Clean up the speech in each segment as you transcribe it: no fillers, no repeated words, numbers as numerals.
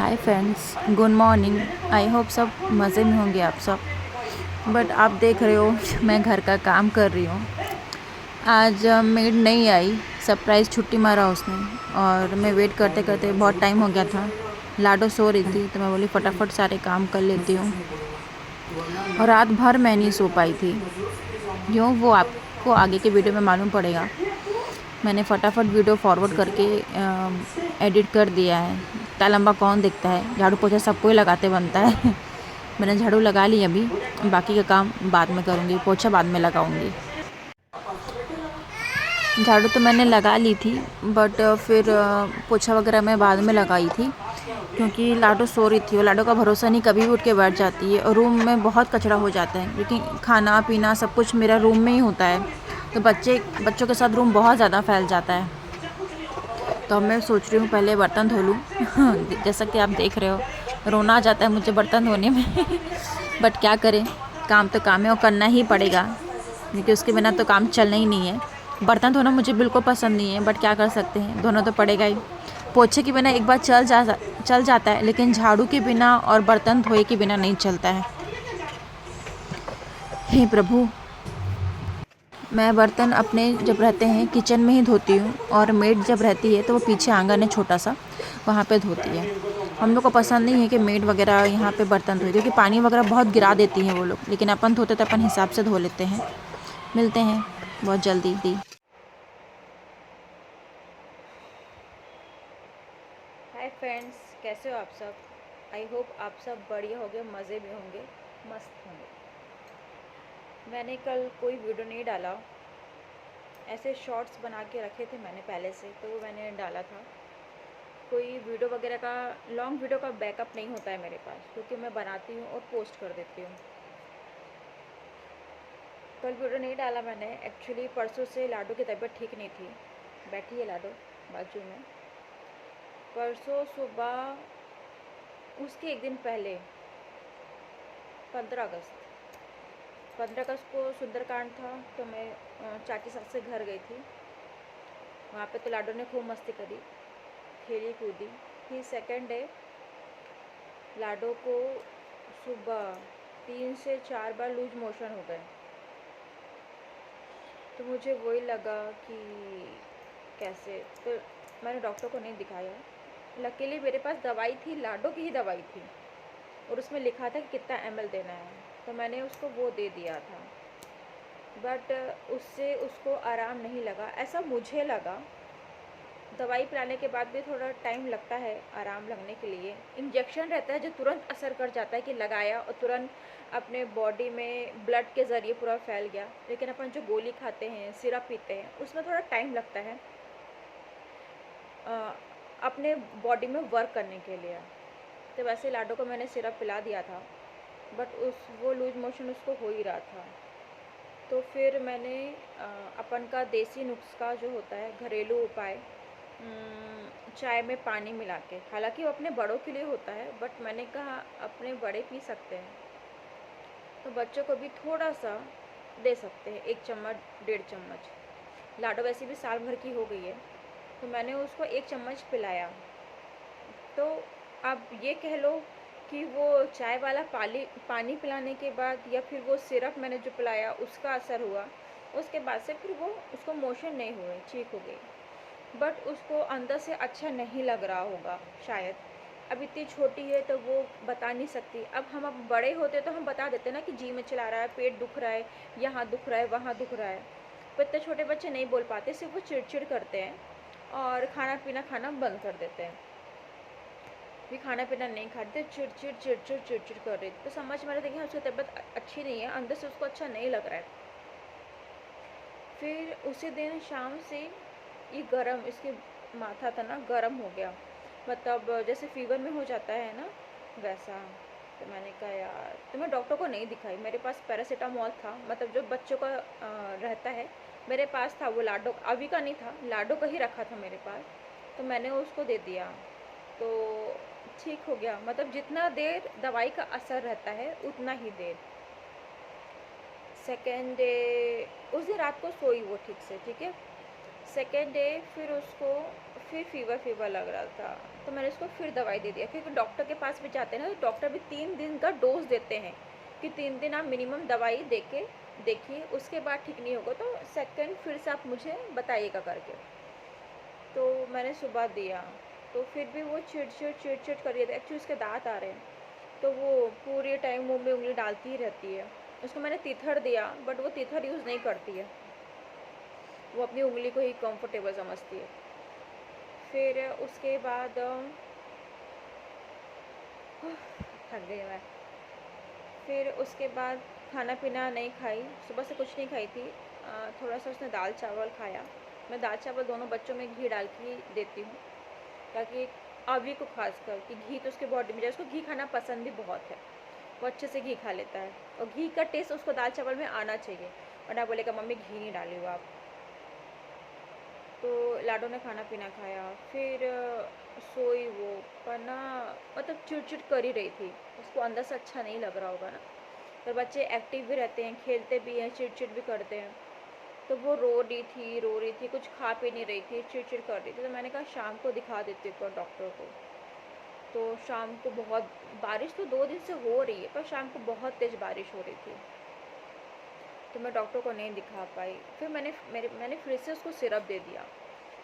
Hi friends, good morning. I hope सब मज़े में होंगे आप सब। बट आप देख रहे हो मैं घर का काम कर रही हूँ। आज मेड नहीं आई, सरप्राइज़ छुट्टी मारा उसने। और मैं वेट करते करते बहुत टाइम हो गया था। लाडो सो रही थी तो मैं बोली फटाफट सारे काम कर लेती हूँ। और रात भर मैं नहीं सो पाई थी। क्यों, वो आपको आगे के वीडियो में मालूम पड़ेगा। मैंने फटाफट वीडियो फॉरवर्ड करके एडिट कर दिया है। इतना लंबा कौन देखता है, झाड़ू पोछा सबको ही लगाते बनता है। मैंने झाड़ू लगा ली, अभी बाकी का काम बाद में करूँगी, पोछा बाद में लगाऊँगी। झाड़ू तो मैंने लगा ली थी, बट फिर पोछा वगैरह मैं बाद में लगाई थी, क्योंकि लाडो सो रही थी और लाडो का भरोसा नहीं, कभी भी उठ के बैठ जाती है। और रूम में बहुत कचरा हो जाता है, क्योंकि खाना पीना सब कुछ मेरा रूम में ही होता है। तो बच्चों के साथ रूम बहुत ज़्यादा फैल जाता है। तो अब मैं सोच रही हूँ पहले बर्तन धो लूँ। जैसा कि आप देख रहे हो, रोना आ जाता है मुझे बर्तन धोने में। बट क्या करें, काम तो काम है और करना ही पड़ेगा, क्योंकि उसके बिना तो काम चलना ही नहीं है। बर्तन धोना मुझे बिल्कुल पसंद नहीं है, बट क्या कर सकते हैं, धोना तो पड़ेगा ही। पोछे के बिना एक बार चल जाता है, लेकिन झाड़ू के बिना और बर्तन धोए के बिना नहीं चलता है। हे प्रभु। मैं बर्तन अपने जब रहते हैं किचन में ही धोती हूँ, और मेड जब रहती है तो वो पीछे आंगन है छोटा सा, वहाँ पे धोती है। हम लोग को पसंद नहीं है कि मेड वगैरह यहाँ पे बर्तन धोए, क्योंकि पानी वगैरह बहुत गिरा देती हैं वो लोग। लेकिन अपन धोते तो अपन हिसाब से धो लेते हैं। मिलते हैं बहुत जल्दी। हाय फ्रेंड्स, कैसे हो आप सब। आई होप आप सब बढ़िया होंगे, मज़े में होंगे, मस्त होंगे। मैंने कल कोई वीडियो नहीं डाला, ऐसे शॉर्ट्स बना के रखे थे मैंने पहले से, तो वो मैंने डाला था। कोई वीडियो वगैरह का, लॉन्ग वीडियो का बैकअप नहीं होता है मेरे पास, क्योंकि मैं बनाती हूँ और पोस्ट कर देती हूँ। कल वीडियो नहीं डाला मैंने, एक्चुअली परसों से लाडो की तबीयत ठीक नहीं थी। बैठी है लाडो बाजू में। परसों सुबह, उसके एक दिन पहले 15 अगस्त को सुंदरकांड था, तो मैं चाची सास से घर गई थी। वहाँ पे तो लाडो ने खूब मस्ती करी, खेली कूदी। फिर सेकेंड डे लाडो को सुबह 3 से 4 बार लूज मोशन हो गए। तो मुझे वही लगा कि कैसे, तो मैंने डॉक्टर को नहीं दिखाया। लकीली मेरे पास दवाई थी, लाडो की ही दवाई थी, और उसमें लिखा था कि कितना ml देना है, तो मैंने उसको वो दे दिया था। बट उससे उसको आराम नहीं लगा, ऐसा मुझे लगा। दवाई पिलाने के बाद भी थोड़ा टाइम लगता है आराम लगने के लिए। इंजेक्शन रहता है जो तुरंत असर कर जाता है, कि लगाया और तुरंत अपने बॉडी में ब्लड के ज़रिए पूरा फैल गया। लेकिन अपन जो गोली खाते हैं, सिरप पीते हैं, उसमें थोड़ा टाइम लगता है अपने बॉडी में वर्क करने के लिए। तो वैसे लाडो को मैंने सिरप पिला दिया था, बट वो लूज मोशन उसको हो ही रहा था। तो फिर मैंने अपन का देसी नुस्खा जो होता है, घरेलू उपाय, चाय में पानी मिला के, हालांकि वो अपने बड़ों के लिए होता है, बट मैंने कहा अपने बड़े पी सकते हैं, तो बच्चों को भी थोड़ा सा दे सकते हैं, 1 चम्मच 1.5 चम्मच। लाडो वैसे भी साल भर की हो गई है, तो मैंने उसको 1 चम्मच पिलाया। तो आप ये कह लो कि वो चाय वाला पानी पिलाने के बाद, या फिर वो सिरप मैंने जो पिलाया उसका असर हुआ, उसके बाद से फिर वो उसको मोशन नहीं हुए, ठीक हो गई। बट उसको अंदर से अच्छा नहीं लग रहा होगा शायद। अब इतनी छोटी है तो वो बता नहीं सकती। अब बड़े होते तो हम बता देते ना कि जी में चला रहा है, पेट दुख रहा है, यहाँ दुख रहा है, वहाँ दुख रहा है। पर इतने छोटे बच्चे नहीं बोल पाते, सिर्फ वो चिड़चिड़ करते हैं और खाना पीना खाना बंद कर देते हैं। भी खाना पीना नहीं खाते, चिड़चिड़ चिड़चिड़ चिड़चिड़ कर रही थी। तो समझ में आ रहा था कि उसकी तबीयत अच्छी नहीं है, अंदर से उसको अच्छा नहीं लग रहा है। फिर उसी दिन शाम से ये गरम, इसके माथा था ना गरम हो गया, मतलब जैसे फीवर में हो जाता है ना वैसा। तो मैंने कहा यार, तो मैं डॉक्टर को नहीं दिखाई। मेरे पास पैरासीटामोल था, मतलब जो बच्चों का रहता है, मेरे पास था। वो लाडो अभी का नहीं था, लाडो का ही रखा था मेरे पास, तो मैंने उसको दे दिया। तो ठीक हो गया, मतलब जितना देर दवाई का असर रहता है उतना ही देर। सेकेंड डे उस दिन रात को सोई वो ठीक से, ठीक है। सेकेंड डे फिर उसको फिर फीवर लग रहा था, तो मैंने उसको फिर दवाई दे दिया, क्योंकि डॉक्टर के पास भी जाते हैं ना, तो डॉक्टर भी 3 दिन का डोज देते हैं कि 3 दिन आप मिनिमम दवाई दे के देखिए, उसके बाद ठीक नहीं होगा तो सेकेंड फिर से आप मुझे बताइएगा करके। तो मैंने सुबह दिया, तो फिर भी वो चिड़चिड़ कर रही थी। एक्चुअली उसके दाँत आ रहे हैं, तो वो पूरे टाइम मुँह में उंगली डालती ही रहती है। उसको मैंने तीथर दिया, बट वो तीथर यूज़ नहीं करती है, वो अपनी उंगली को ही कंफर्टेबल समझती है। फिर उसके बाद थक गई मैं। फिर उसके बाद खाना पीना नहीं खाई, सुबह से कुछ नहीं खाई थी। थोड़ा सा उसने दाल चावल खाया। मैं दाल चावल दोनों बच्चों में घी डाल के देती हूँ, ताकि अभी को खासकर कि घी तो उसके बॉडी में जाए। उसको घी खाना पसंद भी बहुत है, वो अच्छे से घी खा लेता है, और घी का टेस्ट उसको दाल चावल में आना चाहिए, वरना बोलेगा मम्मी घी नहीं डाली हो आप। तो लाडो ने खाना पीना खाया, फिर सोई वो, पर ना मतलब चिड़चिड़ कर ही रही थी। उसको अंदर से अच्छा नहीं लग रहा होगा ना, पर बच्चे एक्टिव भी रहते हैं, खेलते भी हैं, चिड़चिड़ भी करते हैं। तो वो रो रही थी, कुछ खा पी नहीं रही थी, चिड़चिड़ कर रही थी। तो मैंने कहा शाम को दिखा देती हूँ डॉक्टर को। तो शाम को बहुत बारिश तो 2 दिन से हो रही है, पर शाम को बहुत तेज़ बारिश हो रही थी, तो मैं डॉक्टर को नहीं दिखा पाई। फिर मैंने फिर से उसको सिरप दे दिया।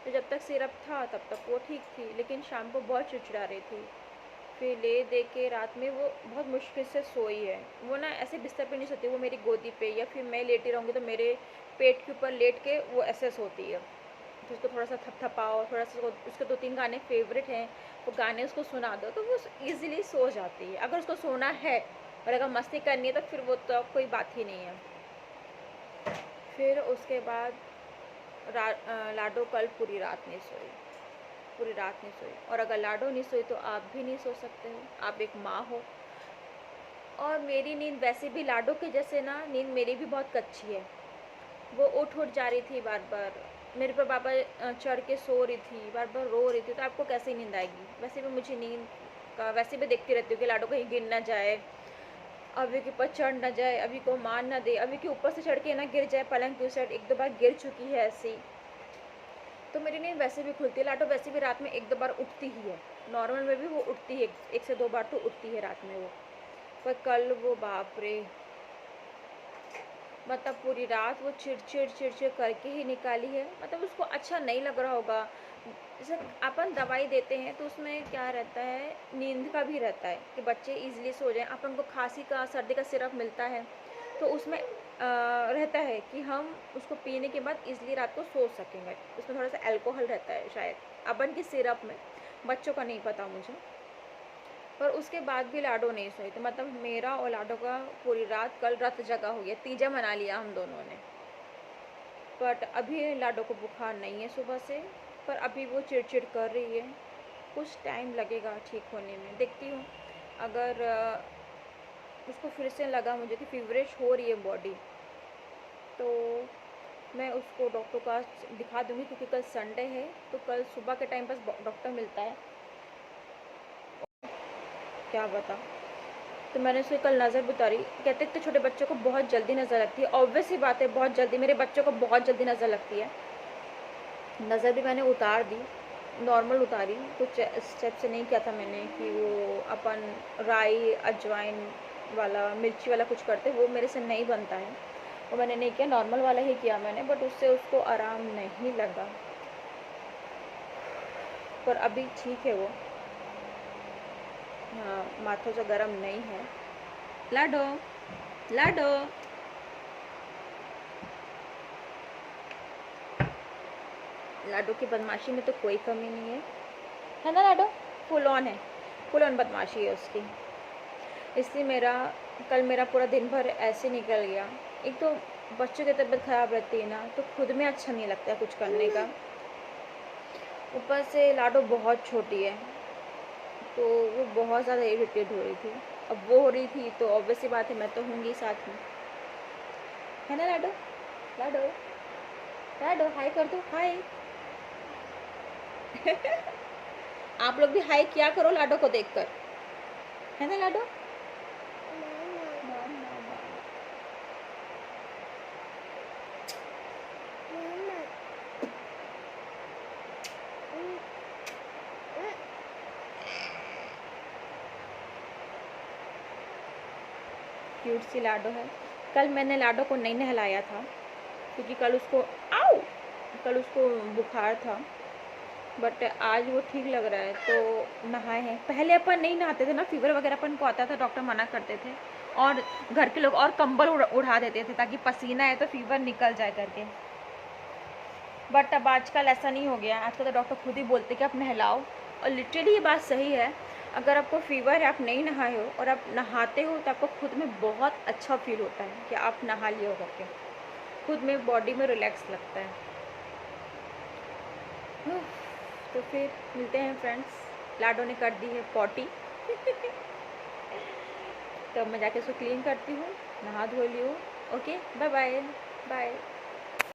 तो जब तक सिरप था तब तक वो ठीक थी, लेकिन शाम को बहुत चिड़चिड़ा रही थी। फिर ले दे के रात में वो बहुत मुश्किल से सोई है। वो ना ऐसे बिस्तर पे नहीं सोती, वो मेरी गोदी पे, या फिर मैं लेटी रहूँगी तो मेरे पेट के ऊपर लेट के वो ऐसे सोती है। तो उसको थोड़ा सा थपथपाओ, थोड़ा सा उसके 2-3 गाने फेवरेट हैं, वो गाने उसको सुना दो तो वो ईज़िली सो जाती है। अगर उसको सोना है और अगर मस्ती करनी है तो फिर वो तो कोई बात ही नहीं है। फिर उसके बाद लाडो कल पूरी रात नहीं सोई, पूरी रात नहीं सोई। और अगर लाडो नहीं सोई तो आप भी नहीं सो सकते हो, आप एक माँ हो। और मेरी नींद वैसे भी लाडो के जैसे ना, नींद मेरी भी बहुत कच्ची है। वो उठ जा रही थी बार बार, मेरे पर बाबा चढ़ के सो रही थी, बार बार रो रही थी, तो आपको कैसे नींद आएगी। वैसे भी मुझे नींद का वैसे भी देखती रहती हूँ कि लाडो कहीं गिर ना जाए, अभी के ऊपर चढ़ ना जाए, अभी को मार ना दे, अभी के ऊपर से चढ़ के ना गिर जाए पलंग की उस साइड। 1-2 बार गिर चुकी है ऐसी। तो मेरी नींद वैसे भी खुलती है। लाडो वैसे भी रात में 1-2 बार उठती ही है, नॉर्मल में भी वो उठती है, 1 से 2 बार तो उठती है रात में वो। पर कल वो बाप रे, मतलब पूरी रात वो चिड़चिड़ करके ही निकाली है। मतलब उसको अच्छा नहीं लग रहा होगा। जैसे अपन दवाई देते हैं तो उसमें क्या रहता है, नींद का भी रहता है कि बच्चे इजीली सो जाएं। अपन को खांसी का सर्दी का सिरप मिलता है, तो उसमें रहता है कि हम उसको पीने के बाद इजीली रात को सो सकेंगे। उसमें थोड़ा सा अल्कोहल रहता है शायद अपन की सिरप में, बच्चों का नहीं पता मुझे। पर उसके बाद भी लाडो नहीं सोई, तो मतलब मेरा और लाडो का पूरी रात कल रात जगा हो गया, तीजा मना लिया हम दोनों ने। बट अभी लाडो को बुखार नहीं है सुबह से, पर अभी वो चिड़चिड़ कर रही है। कुछ टाइम लगेगा ठीक होने में, देखती हूँ। अगर उसको फिर से लगा मुझे कि फीवरिश हो रही है बॉडी, तो मैं उसको डॉक्टर का दिखा दूँगी, क्योंकि कल संडे है, तो कल सुबह के टाइम बस डॉक्टर मिलता है, क्या बता। तो मैंने उसकी कल नज़र भी उतारी। कहते इतने छोटे बच्चों को बहुत जल्दी नज़र लगती है, ऑब्वियस सी बात है, बहुत जल्दी मेरे बच्चों को बहुत जल्दी नज़र लगती है। नज़र भी मैंने उतार दी, नॉर्मल उतारी, कुछ स्टेप से नहीं किया था मैंने कि वो अपन राई अजवाइन वाला मिर्ची वाला कुछ करते, वो मेरे से नहीं बनता है, वो मैंने नहीं किया, नॉर्मल वाला ही किया मैंने। बट उससे उसको आराम नहीं लगा, पर अभी ठीक है वो। हाँ, माथा जो गर्म नहीं है। लाडो, लाडो, लाडो की बदमाशी में तो कोई कमी नहीं है ना लाडो। फुल ऑन है, फुल ऑन बदमाशी है उसकी। इसलिए मेरा पूरा दिन भर ऐसे निकल गया। एक तो बच्चों की तबीयत ख़राब रहती है ना, तो खुद में अच्छा नहीं लगता कुछ करने का। ऊपर से लाडो बहुत छोटी है, तो वो बहुत ज़्यादा इरिटेट हो रही थी। अब वो हो रही थी तो ऑब्वियस सी बात है, मैं तो होंगी साथ में, है ना लाडो। लाडो, लाडो हाय कर दो, हाय। आप लोग भी हाय किया करो लाडो को देखकर, है ना लाडो। क्यूट सी लाडो है। कल मैंने लाडो को नहीं नहलाया था क्योंकि कल उसको बुखार था, बट आज वो ठीक लग रहा है तो नहाए हैं। पहले अपन नहीं नहाते थे ना, फीवर वगैरह अपन को आता था, डॉक्टर मना करते थे और घर के लोग और कंबल उड़ा देते थे ताकि पसीना है तो फीवर निकल जाए करके। बट अब आजकल ऐसा नहीं हो गया, आजकल तो डॉक्टर खुद ही बोलते कि आप नहलाओ। और लिटरली ये बात सही है, अगर आपको फीवर है, आप नहीं नहाए हो और आप नहाते हो तो आपको खुद में बहुत अच्छा फील होता है कि आप नहा लिए हो करके, खुद में बॉडी में रिलैक्स लगता है। तो फिर मिलते हैं फ्रेंड्स। लाडो ने कर दी है पॉटी तो मैं जाके उसको क्लीन करती हूँ, नहा धो ली हूँ। Okay, bye bye bye.